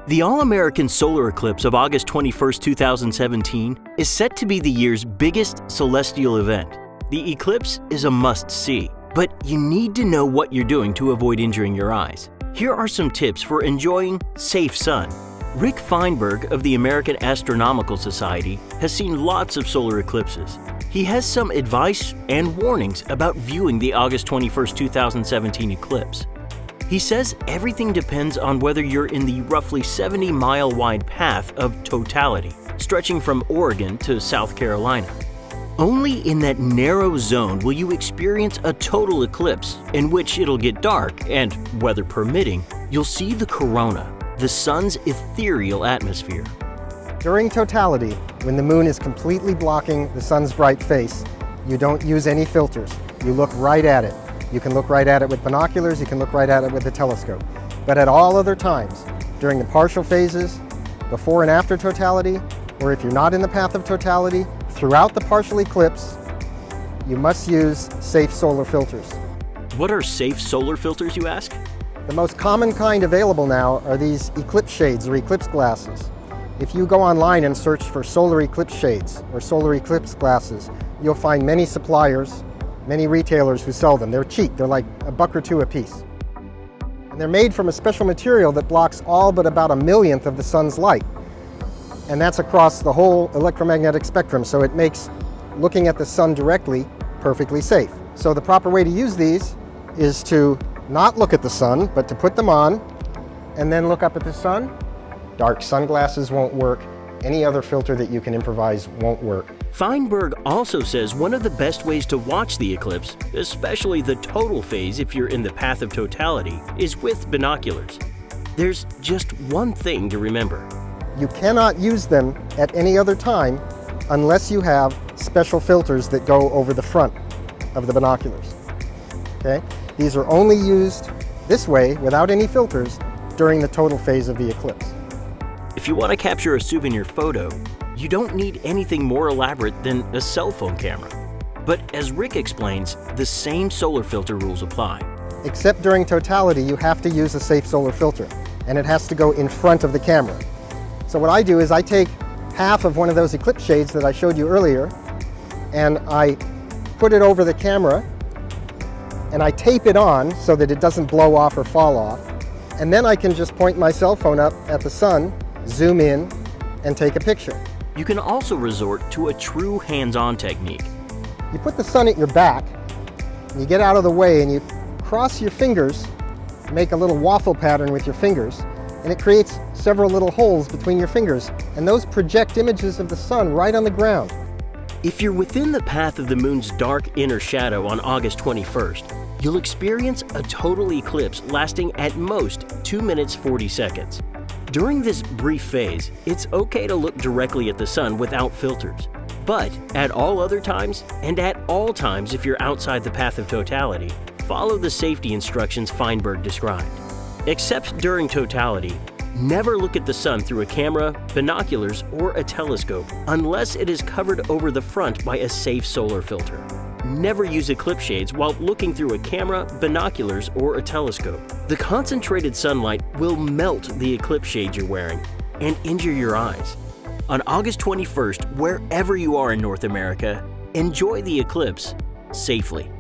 The all-American solar eclipse of August 21, 2017 is set to be the year's biggest celestial event. The eclipse is a must-see, but you need to know what you're doing to avoid injuring your eyes. Here are some tips for enjoying safe sun. Rick Feinberg of the American Astronomical Society has seen lots of solar eclipses. He has some advice and warnings about viewing the August 21, 2017 eclipse. He says everything depends on whether you're in the roughly 70-mile wide path of totality, stretching from Oregon to South Carolina. Only in that narrow zone will you experience a total eclipse in which it'll get dark and, weather permitting, you'll see the corona, the sun's ethereal atmosphere. During totality, when the moon is completely blocking the sun's bright face, you don't use any filters. You look right at it. You can look right at it with binoculars, you can look right at it with a telescope. But at all other times, during the partial phases, before and after totality, or if you're not in the path of totality, throughout the partial eclipse, you must use safe solar filters. What are safe solar filters, you ask? The most common kind available now are these eclipse shades or eclipse glasses. If you go online and search for solar eclipse shades or solar eclipse glasses, you'll find many suppliers, many retailers who sell them. They're cheap, they're like $1 or $2 a piece. And they're made from a special material that blocks all but about 1/1,000,000th of the sun's light. And that's across the whole electromagnetic spectrum, so it makes looking at the sun directly perfectly safe. So the proper way to use these is to not look at the sun, but to put them on and then look up at the sun. Dark sunglasses won't work. Any other filter that you can improvise won't work. Feinberg also says one of the best ways to watch the eclipse, especially the total phase if you're in the path of totality, is with binoculars. There's just one thing to remember. You cannot use them at any other time unless you have special filters that go over the front of the binoculars. Okay? These are only used this way, without any filters, during the total phase of the eclipse. If you want to capture a souvenir photo, you don't need anything more elaborate than a cell phone camera. But as Rick explains, the same solar filter rules apply. Except during totality, you have to use a safe solar filter, and it has to go in front of the camera. So what I do is I take half of one of those eclipse shades that I showed you earlier, and I put it over the camera, and I tape it on so that it doesn't blow off or fall off. And then I can just point my cell phone up at the sun, zoom in, and take a picture. You can also resort to a true hands-on technique. You put the sun at your back, and you get out of the way, and you cross your fingers, make a little waffle pattern with your fingers, and it creates several little holes between your fingers, and those project images of the sun right on the ground. If you're within the path of the moon's dark inner shadow on August 21st, you'll experience a total eclipse lasting at most 2 minutes 40 seconds. During this brief phase, it's okay to look directly at the sun without filters. But at all other times, and at all times if you're outside the path of totality, follow the safety instructions Feinberg described. Except during totality, never look at the sun through a camera, binoculars, or a telescope unless it is covered over the front by a safe solar filter. Never use eclipse shades while looking through a camera, binoculars, or a telescope. The concentrated sunlight will melt the eclipse shade you're wearing and injure your eyes. On August 21st, wherever you are in North America, enjoy the eclipse safely.